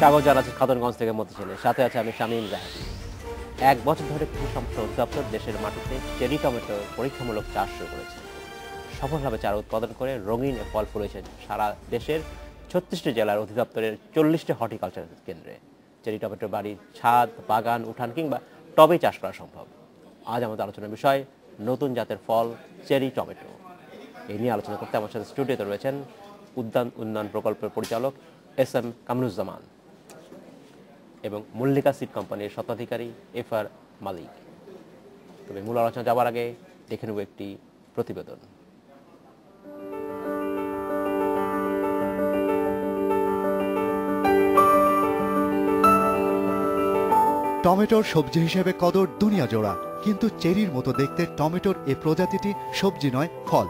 স্বাগত জানাচ্ছি খাতুনগঞ্জ থেকে মতিঝিলে। সাথে আছে আমি শামীম জাহাদি। 1 বছর ধরে কৃষি সম্পদ অধিদপ্তর দেশের মাটিতে চেরি টমেটো পরীক্ষামূলক চাষ শুরু করেছে। সফলভাবে চারা উৎপাদন করে রঙিন ফল ফুলেছে সারা দেশের 36টি জেলার অধিদপ্তরের 40টি হর্টিকালচার কেন্দ্রে। চেরি টমেটো বাড়ির ছাদ, বাগান, উঠান কিংবা টবে চাষ করা সম্ভব। আজ আমাদের আলোচনার বিষয় নতুন জাতের ফল চেরি টমেটো। এই নিয়ে আলোচনা করতে আমার সাথে স্টুডিওতে রয়েছেন উদ্যান উন্নয়ন প্রকল্পের পরিচালক এস.এম. কামরুজ্জামান এবং মল্লিকা সিড কোম্পানির স্বত্বাধিকারী এফ.আর. মালিক। তবে মূল আলোচনা যাবার আগে দেখে নেব একটি প্রতিবেদন। টমেটোর সবজি হিসেবে কদর দুনিয়া জোড়া, কিন্তু চেরির মতো দেখতে টমেটোর এ প্রজাতিটি সবজি নয়, ফল।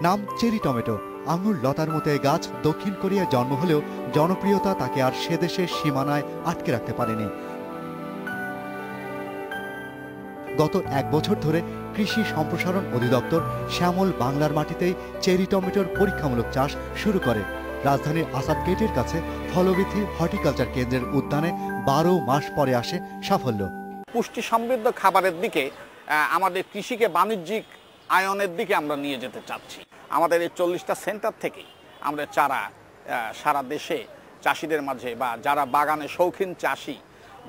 নাম চেরি টমেটো। আঙুর লতার মতো এই গাছ দক্ষিণ কোরিয়ায় জন্ম হলেও জনপ্রিয়তা তাকে আর সে দেশের সীমানায় আটকে রাখতে পারেনি। গত 1 বছর ধরে কৃষি সম্প্রসারণ অধিদপ্তর শ্যামল বাংলার মাটিতেই চেরি টমেটোর পরীক্ষামূলক চাষ শুরু করে। রাজধানীর আসাদ গেটের কাছে ফলবৃদ্ধি হর্টিকালচার কেন্দ্রের উদ্যানে 12 মাস পরে আসে সাফল্য। পুষ্টি সমৃদ্ধ খাবারের দিকে আমাদের কৃষিকে বাণিজ্যিক আয়নের দিকে আমরা নিয়ে যেতে চাচ্ছি। আমাদের এই 40টা সেন্টার থেকে আমরা চারা সারা দেশে চাষিদের মাঝে, বা যারা বাগানে শৌখিন চাষি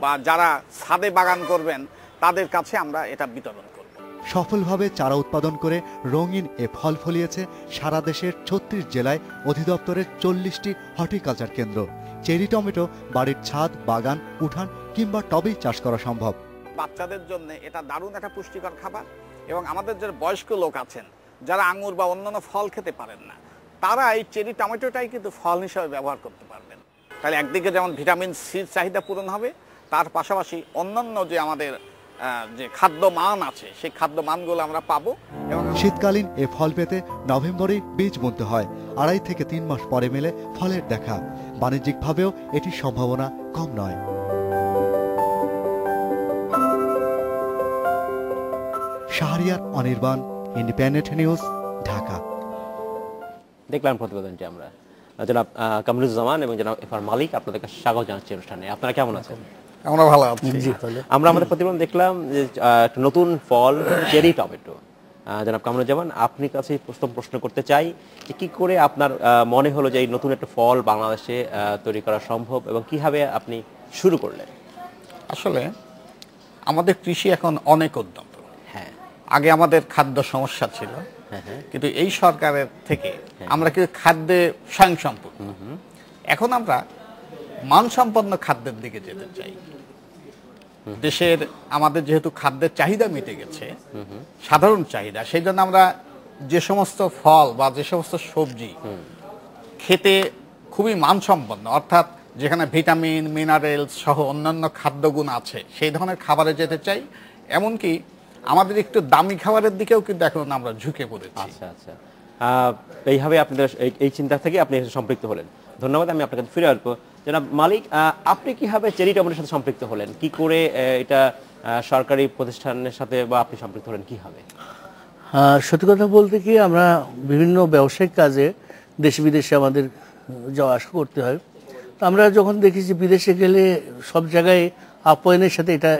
বা যারা ছাদে বাগান করবেন তাদের কাছে আমরা এটা বিতরণ করব। সফলভাবে চারা উৎপাদন করে রঙিন এ ফল ফলিয়েছে সারা দেশের 36 জেলায় অধিদপ্তরের 40টি হর্টিকালচার কেন্দ্র। চেরি টমেটো বাড়ির ছাদ, বাগান, উঠান কিংবা টবেই চাষ করা সম্ভব। বাচ্চাদের জন্য এটা দারুণ একটা পুষ্টিকর খাবার, এবং আমাদের যে বয়স্ক লোক আছেন যারা আঙুর বা অন্যান্য ফল খেতে পারেন না, তারা এই চেরি টমেটোটাই কিন্তু ফল হিসাবে ব্যবহার করতে পারবেন। তাহলে একদিকে যেমন ভিটামিন সির চাহিদা পূরণ হবে, তার পাশাপাশি অন্যান্য যে আমাদের যে খাদ্য মান আছে সেই খাদ্য মানগুলো আমরা পাবো। এবং শীতকালীন এ ফল পেতে নভেম্বরে বীজ বুনতে হয়। 2.5 থেকে 3 মাস পরে মেলে ফলের দেখা। বাণিজ্যিকভাবেও এটির সম্ভাবনা কম নয়। Shahriar Anirban, independent news, Dhaka. দেখলাম প্রতিবেদনটি আমরা। জনাব কামরুজ্জামান এবং জনাব এফ.আর. মালিক, আপনাদেরকে স্বাগত জানাচ্ছি অনুষ্ঠানে। আপনারা কেমন আছেন? আমরা ভালো আছি। আমরা আমাদের প্রতিবেদন দেখলাম যে নতুন ফল চেরি টমেটো। জনাব কামরুজ্জামান, আপনার কাছে প্রশ্ন করতে চাই যে কি করে আপনার মনে হলো যে এই নতুন একটা ফল বাংলাদেশে তৈরি করা সম্ভব এবং কিভাবে আপনি শুরু করলেন? আসলে আমাদের কৃষি এখন অনেক উন্নত। হ্যাঁ, আগে আমাদের খাদ্য সমস্যা ছিল, কিন্তু এই সরকারের থেকে আমরা কিন্তু খাদ্যে স্বয়ংসম্পূর্ণ। এখন আমরা মানসম্পন্ন খাদ্যের দিকে যেতে চাই। দেশের আমাদের যেহেতু খাদ্যের চাহিদা মিটে গেছে, সাধারণ চাহিদা, সেই জন্য আমরা যে সমস্ত ফল বা যে সমস্ত সবজি খেতে খুবই মানসম্পন্ন, অর্থাৎ যেখানে ভিটামিন, মিনারেলস সহ অন্যান্য খাদ্যগুণ আছে, সেই ধরনের খাবারে যেতে চাই। এমনকি আমাদের একটু দামি খাবারের দিকেও কিন্তু এখন আমরা ঝুঁকে পড়েছি। আচ্ছা আচ্ছা, এইভাবে আপনাদের এই চিন্তা থেকে আপনি সম্পৃক্ত হলেন। ধন্যবাদ। আমি আপনাকে ফিরে আসবো। জনাব মালিক, আপনি কিভাবে চেরি টমেটোর সাথে সম্পৃক্ত হলেন? কি করে এটা সরকারি প্রতিষ্ঠানের সাথে বা আপনি সম্পৃক্ত হলেন কিভাবে? সত্যি কথা বলতে কি, আমরা বিভিন্ন ব্যবসায়িক কাজে দেশে বিদেশে আমাদের যাওয়া আসা করতে হয়। তো আমরা যখন দেখি যে বিদেশে গেলে সব জায়গায় আপ্যায়নের সাথে এটা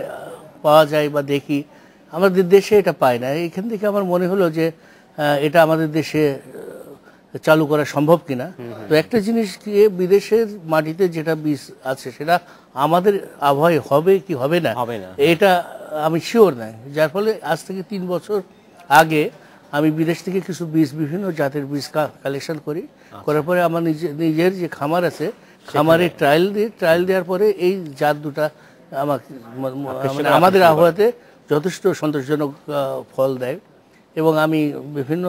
পাওয়া যায় বা দেখি, আমাদের দেশে এটা পাই না। এখান থেকে আমার মনে হলো যে এটা আমাদের দেশে চালু করা সম্ভব কিনা। তো একটা জিনিস কি, বিদেশের মাটিতে যেটা বীজ আছে সেটা আমাদের আবহাওয়ায় হবে কি হবে না এটা আমি শিওর নাই। যার ফলে আজ থেকে 3 বছর আগে আমি বিদেশ থেকে কিছু বীজ, বিভিন্ন জাতের বীজ কালেকশন করি। করার পরে আমার নিজের যে খামার আছে, খামারে ট্রায়াল দেওয়ার পরে এই জাত দুটা আমাদের আবহাওয়াতে যথেষ্ট সন্তোষজনক ফল দেয়। এবং আমি বিভিন্ন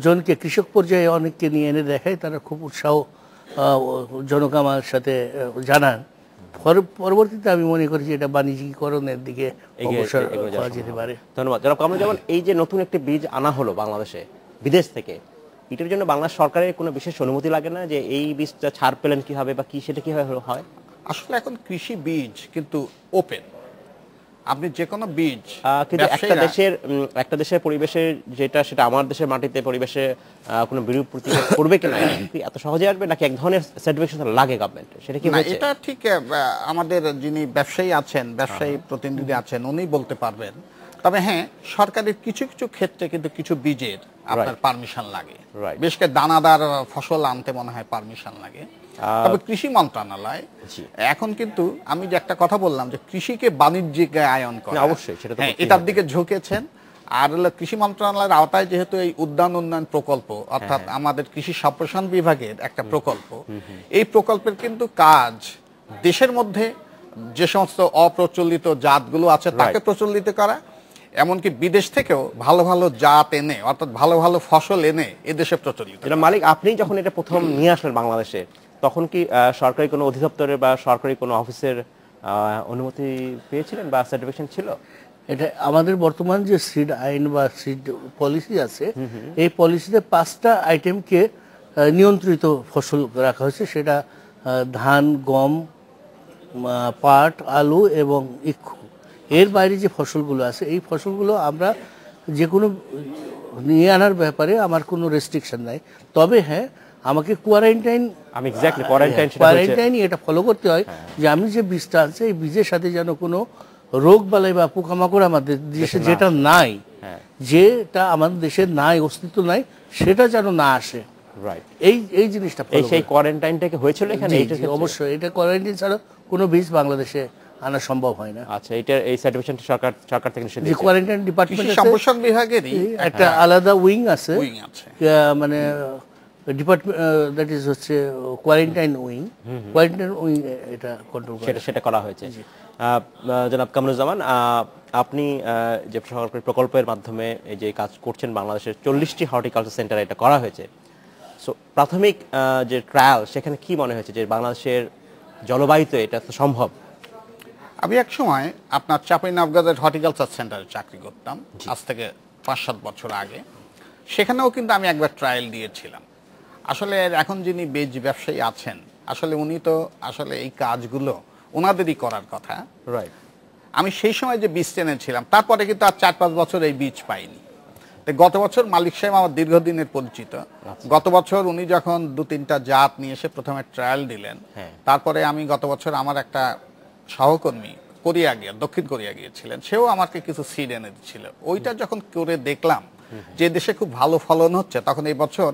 জনকে, কৃষক পর্যায়ে অনেককে নিয়ে এনে দেখাই, তারা খুব উৎসাহজনক আমার সাথে জানান। পরবর্তীতে আমি মনে করি যে এটা বাণিজ্যিকরণের দিকে অগ্রসর করা যেতে পারে। ধন্যবাদ। জনাব কামরুজ্জামান, এই যে নতুন একটি বীজ আনা হলো বাংলাদেশে বিদেশ থেকে, এটার জন্য বাংলাদেশ সরকারের কোনো বিশেষ অনুমতি লাগে না? যে এই বীজটা ছাড় পেলেন কিভাবে বা কি, সেটা কিভাবে হয়? আসলে এখন কৃষি বীজ কিন্তু ওপেন। আপনি যে কোনো বীজ কিন্তু একটা দেশের পরিবেশের যেটা সেটা আমার দেশের মাটিতে পরিবেশে কোনো বিরূপ প্রতিক্রিয়া করবে কিনা কি এত সহজে আসবে, নাকি এক ধরনের সার্টিফিকেশন লাগে গভর্নমেন্ট, সেটা কি হয়েছে? এটা ঠিক আমাদের যিনি ব্যবসায়ী আছেন, ব্যবসায়ী প্রতিনিধি আছেন, উনি বলতে পারবেন। তবে হ্যাঁ, সরকারের কিছু কিছু ক্ষেত্রে কিন্তু কিছু বীজের আপনার পারমিশন লাগে, বেশ করে দানাদার ফসল আনতে মনে হয় পারমিশন লাগে। তবে কৃষি মন্ত্রণালয় এখন কিন্তু, আমি যে একটা কথা বললাম যে কৃষিকে বাণিজ্যিকায়ন করা, অবশ্যই সেটা তো এটার দিকে ঝুঁকেছেন। আর হলো কৃষি মন্ত্রণালয়ের আওতায় যেহেতু এই উদ্যান উন্নয়ন প্রকল্প, অর্থাৎ আমাদের কৃষি সম্প্রসারণ বিভাগের একটা প্রকল্প, এই প্রকল্পের কিন্তু কাজ দেশের মধ্যে যে সমস্ত অপ্রচলিত জাতগুলো আছে তাকে প্রচলিত করা, এমনকি বিদেশ থেকেও ভালো ভালো জাত এনে, অর্থাৎ ভালো ভালো ফসল এনে এদেশে প্রচলিত। মালিক, আপনি যখন এটা প্রথম নিয়ে আসলেন বাংলাদেশে, তখন কি সরকারি কোনো অধিদপ্তরের বা সরকারি কোনো অফিসের অনুমতি পেয়েছিলেন বা সার্টিফিকেশন ছিল? এটা আমাদের বর্তমান যে সিড আইন বা সিড পলিসি আছে, এই পলিসিতে 5টা আইটেমকে নিয়ন্ত্রিত ফসল রাখা হয়েছে। সেটা ধান, গম, পাট, আলু এবং ইক্ষু। এর বাইরে যে ফসলগুলো আছে, এই ফসলগুলো আমরা যে কোনো নিয়ে আনার ব্যাপারে আমার কোনো রেস্ট্রিকশন নাই। তবে হ্যাঁ, আমাকে কোয়ারেন্টাইন এটা ফলো করতে হয় যে আমি যে বীজটা আছে, এই বীজের সাথে যেন কোনো রোগ বালাই বা পোকামাকড় আমাদের দেশে যেটা নাই, যেটা আমাদের দেশে নাই, অস্তিত্ব নাই, সেটা যেন না আসে। এই জিনিসটা সেই কোয়ারেন্টাইনটাকে হয়েছিল এখানে? অবশ্যই, এটা কোয়ারেন্টাইন ছাড়া কোনো বীজ বাংলাদেশে আনা সম্ভব হয় না। আচ্ছা, এই সার্টিফিকেশন সরকার থেকে নিষেধ। যে কোয়ারেন্টাইন ডিপার্টমেন্ট সম্প্রসারণ বিভাগেরই একটা আলাদা উইং আছে, মানে ডিপার্টমেন্ট দ্যাট ইজ হচ্ছে কোয়ারেন্টাইন উইং এটা কন্ট্রোল করে, সেটা করা হয়েছে। জনাব কামরুজ্জামান, আপনি যে সরকারি প্রকল্পের মাধ্যমে এই যে কাজ করছেন, বাংলাদেশের 40টি হর্টিকালচার সেন্টারে এটা করা হয়েছে। সো প্রাথমিক যে ট্রায়াল, সেখানে কি মনে হয়েছে যে বাংলাদেশের জলবায়ুতে এটা তো সম্ভব? আমি এক সময় আপনার চাঁপাইনবাবগঞ্জের হর্টিকালচার সেন্টারে চাকরি করতাম, আজ থেকে 5-7 বছর আগে। সেখানেও কিন্তু আমি একবার ট্রায়াল দিয়েছিলাম। আসলে এখন যিনি বীজ ব্যবসায়ী আছেন, আসলে উনি তো আসলে এই কাজগুলো ওনাদেরই করার কথা। আমি সেই সময় যে বীজ এনেছিলাম, তারপরে কিন্তু আর 4-5 বছর এই বীজ পাইনি। গত বছর মালিক সাহেব আমার দীর্ঘদিনের পরিচিত, গত বছর উনি যখন 2-3টা জাত নিয়ে এসে প্রথমে ট্রায়াল দিলেন, তারপরে আমি গত বছর আমার একটা সহকর্মী দক্ষিণ কোরিয়া গিয়েছিলেন, সেও আমাকে কিছু সিড এনে দিচ্ছিল। ওইটা যখন করে দেখলাম যে দেশে খুব ভালো ফলন হচ্ছে, তখন এই বছর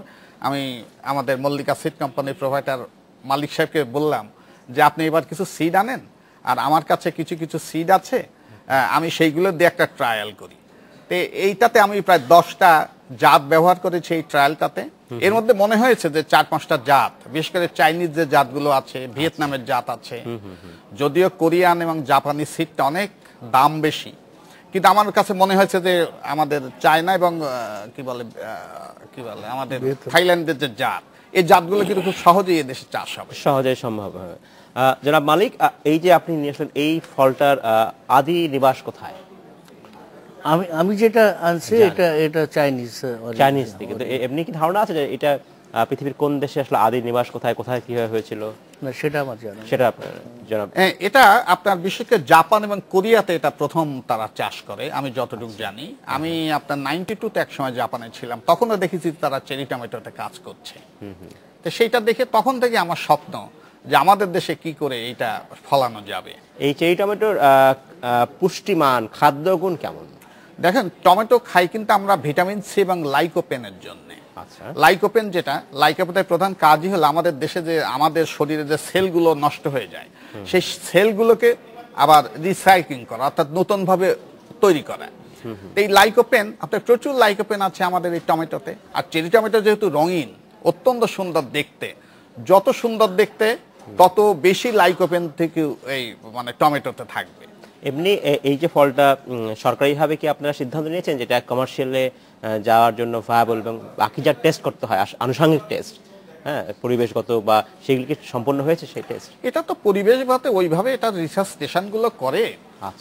আমি আমাদের মল্লিকা সিড কোম্পানির প্রোভাইডার মালিক সাহেবকে বললাম যে আপনি এবার কিছু সিড আনেন, আর আমার কাছে কিছু কিছু সিড আছে, আমি সেইগুলো দিয়ে একটা ট্রায়াল করি। তো এইটাতে আমি প্রায় 10টা জাত ব্যবহার করেছি এই ট্রায়ালটাতে। এর মধ্যে মনে হয়েছে যে 4-5টা জাত, বিশেষ করে চাইনিজ যে জাতগুলো আছে, ভিয়েতনামের জাত আছে, যদিও কোরিয়ান এবং জাপানি সিডটা অনেক দাম বেশি, কিন্তু আমার কাছে মনে হয়েছে যে আমাদের চায়না এবং কি বলে আমাদের থাইল্যান্ডের যে জাত, এই জাতগুলো কিন্তু খুব সহজেই এদেশে চাষ হবে, সহজেই সম্ভব হবে। জনাব মালিক, এই যে আপনি নিয়ে আসলেন, এই ফলটার আদি নিবাস কোথায়? আমি যেটা আনছি এটা চাইনিজ থেকে। এমনি কি ধারণা আছে যে এটা পৃথিবীর কোন দেশে আসলে আদি নিবাস কোথায় কিভাবে হয়েছিল? না, সেটা আমার জানা। সেটা জনাব, এটা আপনার বিশেষ করে জাপান এবং কোরিয়াতে এটা প্রথম তারা চাষ করে, আমি যতটুকু জানি। আমি আপনার 92-তে এক সময় জাপানে ছিলাম, তখনও দেখেছি তারা চেরি টমেটোতে কাজ করছে। তো সেইটা দেখে তখন থেকে আমার স্বপ্ন যে আমাদের দেশে কি করে এইটা ফলানো যাবে। এই চেরি টমেটোর পুষ্টিমান, খাদ্যগুণ কেমন? দেখেন, টমেটো খাই কিন্তু আমরা ভিটামিন সি এবং লাইকোপেনের জন্য। লাইকোপেনের প্রধান কাজই হলো আমাদের দেশে যে আমাদের শরীরে যে সেলগুলো নষ্ট হয়ে যায়, সেই সেলগুলোকে আবার রিসাইক্লিং করা, অর্থাৎ নতুন ভাবে তৈরি করা। এই লাইকোপেন, আপনার প্রচুর লাইকোপেন আছে আমাদের এই টমেটোতে। আর চেরি টমেটো যেহেতু রঙিন, অত্যন্ত সুন্দর দেখতে, যত সুন্দর দেখতে তত বেশি লাইকোপেন থেকে এই মানে টমেটোতে থাকবে। এমনি এই যে ফলটা সরকারিভাবে কি আপনারা সিদ্ধান্ত নিয়েছেন যেটা কমার্শিয়ালে যাওয়ার জন্য ভায়াবল, এবং বাকি যা টেস্ট করতে হয় আনুষঙ্গিক টেস্ট, হ্যাঁ, পরিবেশগত বা সেগুলি কি সম্পন্ন হয়েছে সেই টেস্ট? এটা তো পরিবেশগত ওইভাবে এটা রিসার্চ স্টেশনগুলো করে।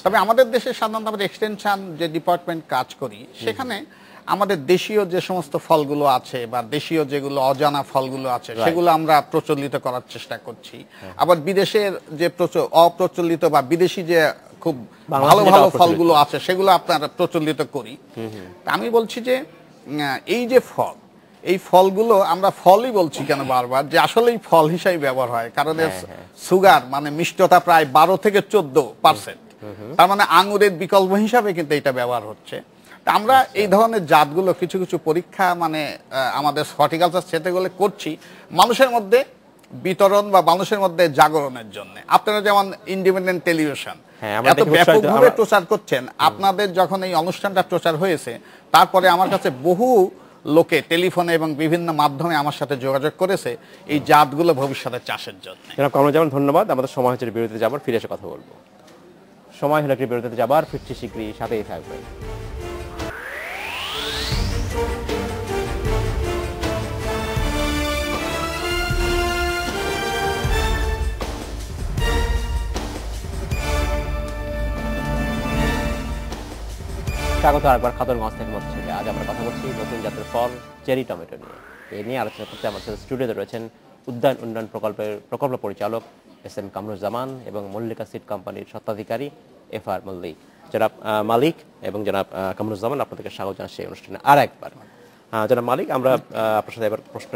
তবে আমাদের দেশে সাধারণত আমরা এক্সটেনশন যে ডিপার্টমেন্ট কাজ করি, সেখানে আমাদের দেশীয় যে সমস্ত ফলগুলো আছে বা দেশীয় যেগুলো অজানা ফলগুলো আছে, সেগুলো আমরা প্রচলিত করার চেষ্টা করছি। আবার বিদেশের যে অপ্রচলিত বা বিদেশি যে খুব বাংলাদেশে ভালো যেটা ভালো অপ্রচলিত। ফলগুলো আছে সেগুলো আপনার প্রচলিত করি। তা আমি বলছি যে এই যে ফল, এই ফলগুলো আমরা ফলই বলছি কেন বারবার, যে আসলেই ফল হিসাবে ব্যবহার হয়, কারণ এর সুগার মানে মিষ্টতা প্রায় 12 থেকে 14%। তার মানে আঙুরের বিকল্প হিসাবে কিন্তু এটা ব্যবহার হচ্ছে। তা আমরা এই ধরনের জাতগুলো কিছু কিছু পরীক্ষা মানে আমাদের হর্টিকালচার ক্ষেত্রে করছি মানুষের মধ্যে বিতরণ বা মানুষের মধ্যে জাগরণের জন্য। আপনারা যেমন ইন্ডিপেন্ডেন্ট টেলিভিশন এত ব্যাপকভাবে প্রচার করছেন, আপনাদের যখন এই অনুষ্ঠানটা প্রচার হয়েছে তারপরে আমার কাছে বহু লোকে টেলিফোনে এবং বিভিন্ন মাধ্যমে আমার সাথে যোগাযোগ করেছে এই জাতগুলো ভবিষ্যতে চাষের জন্য। জনাব কামরুজ্জামান, ধন্যবাদ। আমাদের সময় হচ্ছে বিরতিতে যাবার, ফিরে এসে কথা বলবো। সময় হলো একটি বিরতিতে যাবার, ফিরছি শীঘ্রই, সাথেই থাকবে। স্বাগত আরেকবার খাতুনগঞ্জ থেকে মধ্যে। আজ আমরা কথা বলছি নতুন জাতের ফল চেরি টমেটো নিয়ে। এই নিয়ে আলোচনা করতে আমার সাথে স্টুডিওতে রয়েছেন উদ্যান উন্নয়ন প্রকল্প পরিচালক এস.এম. কামরুজ্জামান এবং মল্লিকা সিড কোম্পানির স্বত্বাধিকারী এফ.আর. মল্লিক। জনাব মালিক এবং জনাব কামরুজ্জামান, আপনাদেরকে স্বাগত জানাচ্ছি এই অনুষ্ঠানে আর একবার। জনাব মালিক, আমরা আপনার সাথে এবার প্রশ্ন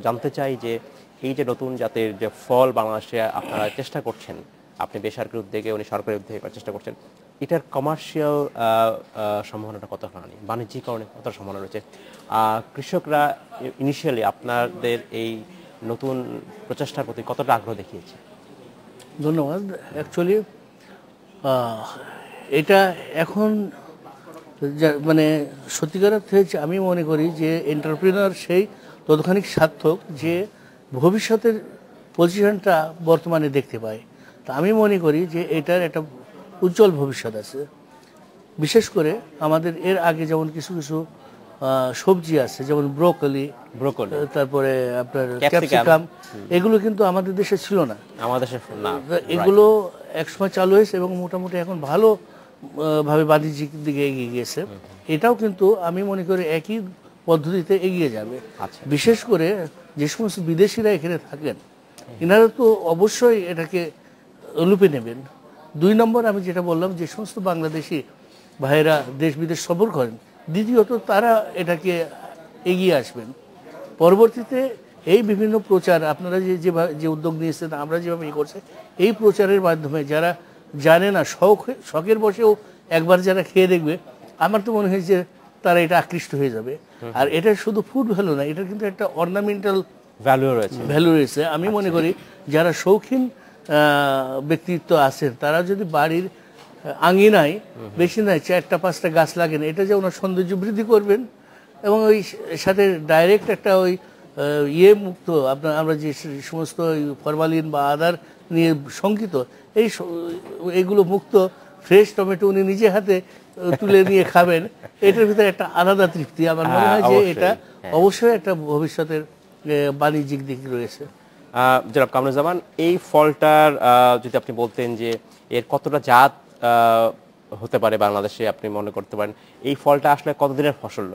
জানতে চাই যে এই যে নতুন জাতের যে ফল বাংলাদেশে আপনারা চেষ্টা করছেন, আপনি বেসরকারি উদ্যোগে, উনি সরকারি উদ্যোগে চেষ্টা করছেন, এটার কমার্শিয়াল সম্ভাবনাটা কতখানি, বাণিজ্যিকরণে কত সম্ভাবনা রয়েছে? কৃষকরা ইনিশিয়ালি আপনাদের এই নতুন প্রচেষ্টার প্রতি কতটা আগ্রহ দেখিয়েছে? ধন্যবাদ। অ্যাকচুয়ালি এটা এখন মানে সত্যিকার অর্থে আমি মনে করি যে এন্টারপ্রিনার সেই ততখানি সার্থক যে ভবিষ্যতের পজিশনটা বর্তমানে দেখতে পায়। তা আমি মনে করি যে এটার একটা উজ্জ্বল ভবিষ্যৎ আছে। বিশেষ করে আমাদের এর আগে যেমন কিছু কিছু সবজি আছে, যেমন ব্রোকলি, তারপরে আপনার ক্যাপসিকাম, এগুলো কিন্তু আমাদের দেশে ছিল না। আমাদের দেশে না, এগুলো একসময় চালু হয়েছে এবং মোটামুটি এখন ভালো ভাবে বাণিজ্যিক দিকে এগিয়ে গিয়েছে। এটাও কিন্তু আমি মনে করি একই পদ্ধতিতে এগিয়ে যাবে। বিশেষ করে যে সমস্ত বিদেশিরা এখানে থাকেন, এনারা তো অবশ্যই এটাকে লুপে নেবেন। 2 নম্বর, আমি যেটা বললাম, যে সমস্ত বাংলাদেশি ভাইয়েরা দেশ বিদেশ সফর করেন, দ্বিতীয়ত তারা এটাকে এগিয়ে আসবেন। পরবর্তীতে এই বিভিন্ন প্রচার আপনারা যে উদ্যোগ নিয়েছেন, আমরা যেভাবে করছি, এই প্রচারের মাধ্যমে যারা জানে না, শখের বসেও একবার যারা খেয়ে দেখবে, আমার তো মনে হয় যে তারা এটা আকৃষ্ট হয়ে যাবে। আর এটা শুধু ফুড ভ্যালু না, এটা কিন্তু একটা অর্নামেন্টাল ভ্যালু রয়েছে। আমি মনে করি যারা শৌখিন ব্যক্তিত্ব আছেন, তারা যদি বাড়ির আঙিনায় বেশি নয় 4-5টা গাছ লাগেন, এটা যে ওনার সৌন্দর্য বৃদ্ধি করবেন এবং ওই সাথে ডাইরেক্ট একটা ওই মুক্ত আমরা যে সমস্ত ফরমালিন বা আদার নিয়ে শঙ্কিত, এইগুলো মুক্ত ফ্রেশ টমেটো উনি নিজে হাতে তুলে নিয়ে খাবেন, এটার ভিতরে একটা আলাদা তৃপ্তি। আমার মনে হয় যে এটা অবশ্যই একটা ভবিষ্যতের বাণিজ্যিক দিক রয়েছে। জনাব কামরুজ্জামান, এই ফলটার যদি আপনি বলতেন যে এর কতটা জাত হতে পারে বাংলাদেশে, আপনি মনে করতে পারেন এই ফলটা আসলে কতদিনের ফসল?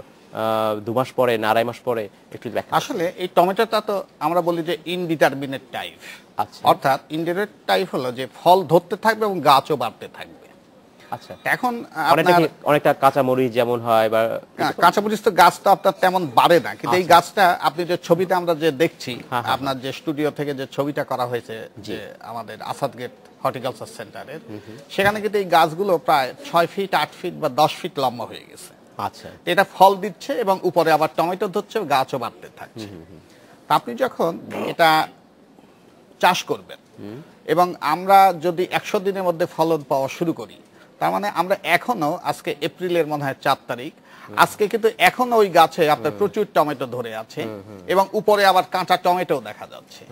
2 মাস পরে না 2.5 মাস পরে? একটু ব্যাখ্যা। আসলে এই টমেটোটা তো আমরা বলি যে ইনডিটারমিনেট টাইপ। অর্থাৎ ইনডিটারমিনেট টাইপ হলো যে ফল ধরতে থাকবে এবং গাছও বাড়তে থাকবে। আচ্ছা, এখন অনেকটা কাঁচামরিচ যেমন হয়, বা কাঁচামরিচ তো গাছ তো আপনার তেমন বাড়ে না, কিন্তু এই গাছটা আপনি যে ছবিটা আমরা যে দেখছি, আপনার যে স্টুডিও থেকে যে ছবিটা করা হয়েছে যে আমাদের আসাদ গেট হর্টিকালচার সেন্টারের, সেখানে কিন্তু এই গাছগুলো প্রায় 6 ফিট 8 ফিট বা 10 ফিট লম্বা হয়ে গেছে। আচ্ছা, এটা ফল দিচ্ছে এবং উপরে আবার টমেটো ধরছে, গাছও বাড়তে থাকছে। আপনি যখন এটা চাষ করবেন এবং আমরা যদি 100 দিনের মধ্যে ফলন পাওয়া শুরু করি, তার মানে আমরা এখনো, আজকে এপ্রিলের মনে হয় 4 তারিখ, আজকে কিন্তু এখনো ওই গাছে আপনার প্রচুর টমেটো ধরে আছে এবং উপরে আবার কাঁচা টমেটো দেখা যাচ্ছে।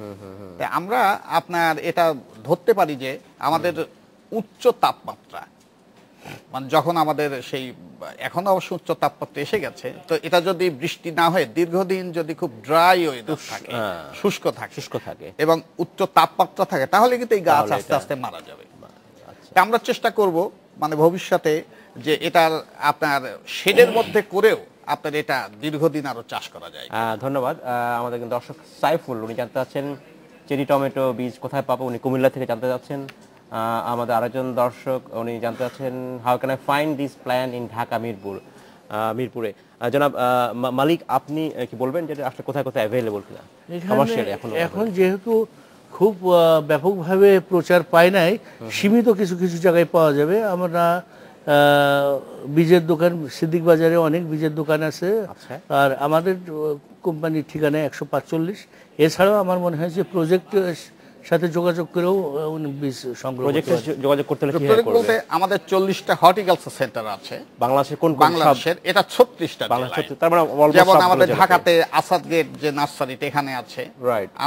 আমরা আপনার এটা ধরতে পারি যে আমাদের উচ্চ তাপমাত্রা, মানে যখন আমাদের সেই এখন অবশ্য উচ্চ তাপমাত্রা এসে গেছে, তো এটা যদি বৃষ্টি না হয়ে দীর্ঘদিন যদি খুব ড্রাই ওয়েদার থাকে, শুষ্ক থাকে এবং উচ্চ তাপমাত্রা থাকে, তাহলে কিন্তু এই গাছ আস্তে আস্তে মারা যাবে। আমরা চেষ্টা করব মানে ভবিষ্যতে যে এটার আপনার শেডের মধ্যে করেও আপনার এটা দীর্ঘদিন আরো চাষ করা যায়। ধন্যবাদ। আমাদের দর্শক সাইফুল, উনি জানতে চাচ্ছেন চেরি টমেটো বীজ কোথায় পাবো, উনি কুমিল্লা থেকে জানতে চাচ্ছেন। আমাদের আরেকজন দর্শক উনি জানতে চাচ্ছেন how can I find this plan in Dhaka মিরপুরে। জনাব মালিক, আপনি কি বলবেন যে আসলে কোথায় কোথায় অ্যাভেলেবল কিনা কমার্শিয়ালি? এখন যেহেতু খুব ব্যাপকভাবে প্রচার পায় নাই, সীমিত কিছু কিছু জায়গায় পাওয়া যাবে। আমরা বীজের দোকান, সিদ্দিক বাজারে অনেক বীজের দোকান আছে, আর আমাদের কোম্পানির ঠিকানা 145। এছাড়াও আমার মনে হয় যে প্রজেক্টের সাথে যোগাযোগ করেও বীজ সংগ্রহ যোগাযোগ করতে হলে বলতে আমাদের 40টা হর্টিকালচার সেন্টার আছে বাংলাদেশের। কোন বাংলাদেশের এটা 36টা জেলায়। যেমন আমাদের ঢাকাতে আসাদ গেট যে নার্সারিটা এখানে আছে,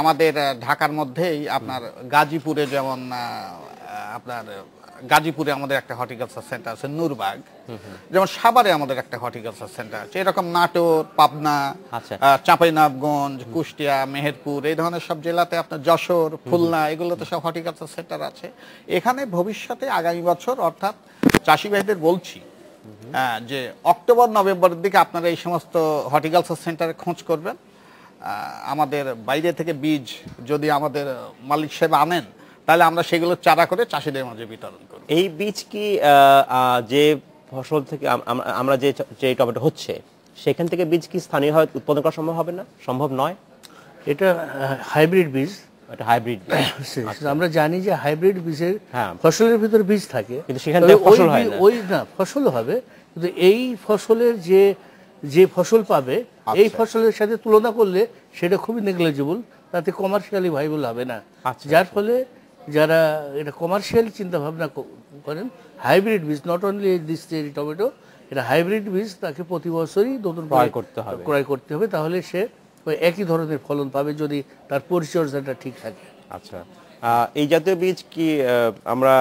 আমাদের ঢাকার মধ্যেই আপনার গাজীপুরে, যেমন আপনার গাজীপুরে আমাদের একটা হর্টিকালচার সেন্টার আছে, নূরবাগ। যেমন সাভারে আমাদের একটা হর্টিকালচার সেন্টার আছে। এরকম নাটোর, পাবনা, চাঁপাইনবাবগঞ্জ, কুষ্টিয়া, মেহেরপুর, এই ধরনের সব জেলাতে আপনার যশোর, খুলনা, এগুলোতে সব হর্টিকালচার সেন্টার আছে। এখানে ভবিষ্যতে আগামী বছর, অর্থাৎ চাষি ভাইদের বলছি যে অক্টোবর নভেম্বরের দিকে আপনারা এই সমস্ত হর্টিকালচার সেন্টারে খোঁজ করবেন। আমাদের বাইরে থেকে বীজ যদি আমাদের মালিক সাহেব আনেন, তাহলে আমরা সেগুলো চারা করে চাষিদের মাঝে বিতরণ করি। এই বীজ কি যে ফসল থেকে আমরা যে টমেটো হচ্ছে সেখান থেকে বীজ কি স্থানীয়ভাবে উৎপাদন করা সম্ভব হবে না? সম্ভব নয়। এটা হাইব্রিড বীজ। এটা হাইব্রিড। আমরা জানি যে হাইব্রিড বীজের ফসলের ভিতরে বীজ থাকে, কিন্তু সেখান থেকে ফসল হয় না। ওই না, ফসল হবে, কিন্তু এই ফসলের যে ফসল পাবে এই ফসলের সাথে তুলনা করলে সেটা খুবই নেগলিজিবল, তাতে কমার্শিয়ালি ভাইবল হবে না। যার ফলে যারা এটা কমার্শিয়াল চিন্তা ভাবনা করেন, হাইব্রিড বীজ, not only this cherry tomato, এটা হাইব্রিড বীজ, তাকে প্রতি বছরই নতুন ক্রয় করতে হবে, তাহলে সে ওই একই ধরনের ফলন পাবে যদি তার পরিচর্যাটা ঠিক থাকে। আচ্ছা, এই জাতীয় বীজ কি আমরা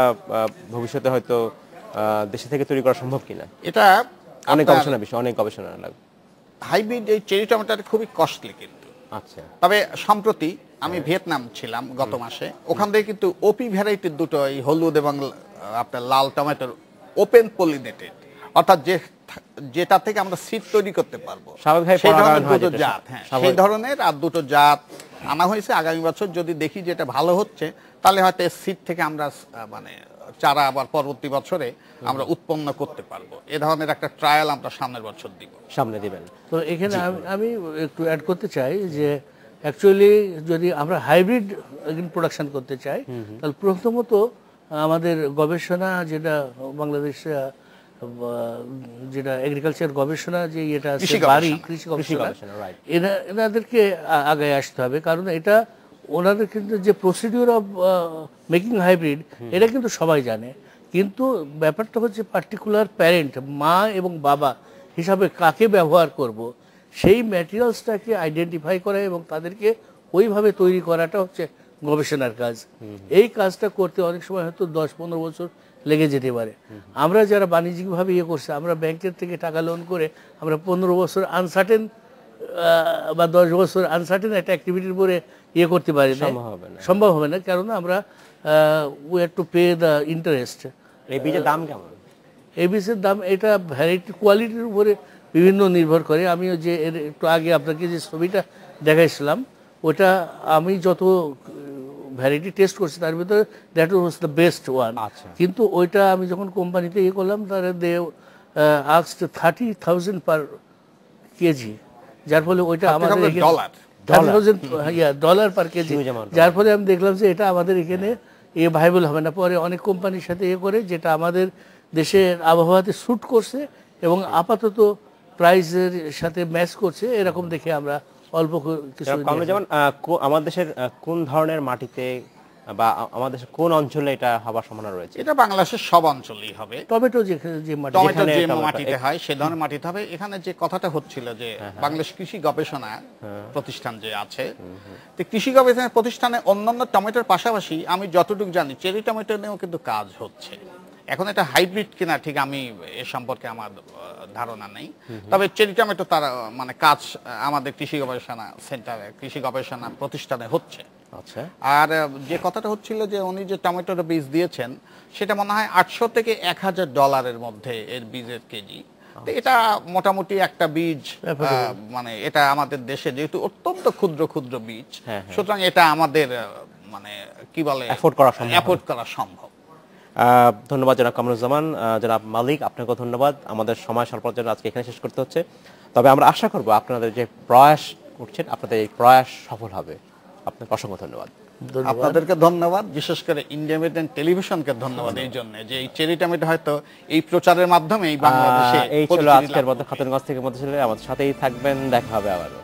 ভবিষ্যতে হয়তো দেশে থেকে তৈরি করা সম্ভব কিনা? এটা অনেক গবেষণা বিষয়, অনেক গবেষণা লাগবে। হাইব্রিড এই চেরি টমেটোটা খুবই কস্টলি কিন্তু। আচ্ছা, তবে সম্প্রতি আমি ভিয়েতনাম ছিলাম গত মাসে, ওখান থেকে কিন্তু ওপি ভ্যারাইটির দুটো, এই হলুদ এবং আপনার লাল টমেটোর ওপেন পলিনেটেড, অর্থাৎ যেটা থেকে আমরা সিড তৈরি করতে পারবো, সেই ধরনের দুটো জাত, সেই ধরনের আর দুটো জাত আনা হয়েছে। আগামী বছর যদি দেখি যে এটা ভালো হচ্ছে, তাহলে হয়তো সিড থেকে আমরা মানে চারা আবার পরবর্তী বছরে আমরা উৎপন্ন করতে পারবো। এ ধরনের একটা ট্রায়াল আমরা সামনের বছর সামনে দিবেন। তো এখানে আমি একটু অ্যাড করতে চাই যে অ্যাকচুয়ালি যদি আমরা হাইব্রিড প্রোডাকশন করতে চাই, তাহলে প্রথমত আমাদের গবেষণা, যেটা বাংলাদেশ যেটা এগ্রিকালচার গবেষণা যে এটা আছে, বাড়ি কৃষি গবেষণা, এনাদেরকে আগায় আসতে হবে। কারণ এটা ওনাদের কিন্তু যে প্রসিডিউর অফ মেকিং হাইব্রিড, এটা কিন্তু সবাই জানে, কিন্তু ব্যাপারটা হচ্ছে পার্টিকুলার প্যারেন্ট, মা এবং বাবা হিসাবে কাকে ব্যবহার করব, সেই ম্যাটেরিয়ালসটাকে আইডেন্টিফাই করা এবং তাদেরকে ওইভাবে তৈরি করাটা হচ্ছে গবেষণার কাজ। এই কাজটা করতে অনেক সময় হয়তো 10-15 বছর লেগে যেতে পারে। আমরা যারা বাণিজ্যিকভাবে করছি, আমরা ব্যাংকের থেকে টাকা লোন করে আমরা 15 বছর আনসার্টেন বা 10 বছর আনসার্টেন একটা অ্যাক্টিভিটির পরে করতে পারি না, সম্ভব হবে না। কারণ আমরা we have to pay the interest. এই বীজের দাম কেমন? এই বীজের দাম এটা ভ্যারাইটি, কোয়ালিটির উপরে বিভিন্ন নির্ভর করে। আমি যে একটু আগে আপনাকে যে ছবিটা দেখাইছিলাম, ওটা আমি যত ভ্যারাইটি টেস্ট করছি তার ভিতরে that was the best one. কিন্তু ওইটা আমি যখন কোম্পানিতে করলাম, তারা দে আস্কড 30,000 পার কেজি, যার ফলে ওইটা আমাদের $30,000 পার কেজি, যার ফলে আমি দেখলাম যে এটা আমাদের এখানে ভাইবল হবে না। পরে অনেক কোম্পানির সাথে করে, যেটা আমাদের দেশের আবহাওয়াতে স্যুট করছে এবং আপাতত প্রাইসের সাথে ম্যাচ করছে, এরকম দেখে আমরা অল্প কিছু। যেমন আমাদের দেশের কোন ধরনের মাটিতে বা আমাদের দেশের কোন অঞ্চলে এটা হবার সম্ভাবনা রয়েছে? এটা বাংলাদেশের সব অঞ্চলেই হবে। টমেটো যে মাটিতে হয় সে ধরনের মাটিতে হবে। এখানে যে কথাটা হচ্ছিল যে বাংলাদেশ কৃষি গবেষণা প্রতিষ্ঠান যে আছে, তো কৃষি গবেষণা প্রতিষ্ঠানে অন্যান্য টমেটোর পাশাপাশি আমি যতটুকু জানি চেরি টমেটো নিয়েও কিন্তু কাজ হচ্ছে। এখন এটা হাইব্রিড কিনা ঠিক আমি এ সম্পর্কে আমার ধারণা নেই, তবে চেরি টমেটো তার মানে কাজ আমাদের কৃষি গবেষণা সেন্টারে, কৃষি গবেষণা প্রতিষ্ঠানে হচ্ছে। আচ্ছা, আর যে কথাটা হচ্ছিল যে উনি যে টমেটোর বীজ দিয়েছেন, সেটা মনে হয় $800 থেকে $1,000 মধ্যে এর বীজের কেজি। এটা মোটামুটি একটা বীজ, মানে এটা আমাদের দেশে যেহেতু অত্যন্ত ক্ষুদ্র ক্ষুদ্র বীজ, সুতরাং এটা আমাদের মানে কি বলে অ্যাফোর্ড করা সম্ভব। ধন্যবাদ জনাব কামরুজ্জামান, জনাব মালিক আপনাকেও ধন্যবাদ। আমাদের সময় স্বল্পতার জন্য আজকে এখানে শেষ করতে হচ্ছে, তবে আমরা আশা করব আপনাদের যে প্রয়াস করছেন আপনাদের এই প্রয়াস সফল হবে। আপনাকে অসংখ্য ধন্যবাদ। আপনাদেরকে ধন্যবাদ, বিশেষ করে ইন্ডিপেন্ডেন্ট টেলিভিশনকে ধন্যবাদ এই জন্য যে এই চেরি টমেটো হয়তো এই প্রচারের মাধ্যমে এই বাংলাদেশে এই ছিল আজকের মতো খাতুনগঞ্জ থেকে মধ্যে ছিল। আমাদের সাথেই থাকবেন, দেখা হবে আবারও।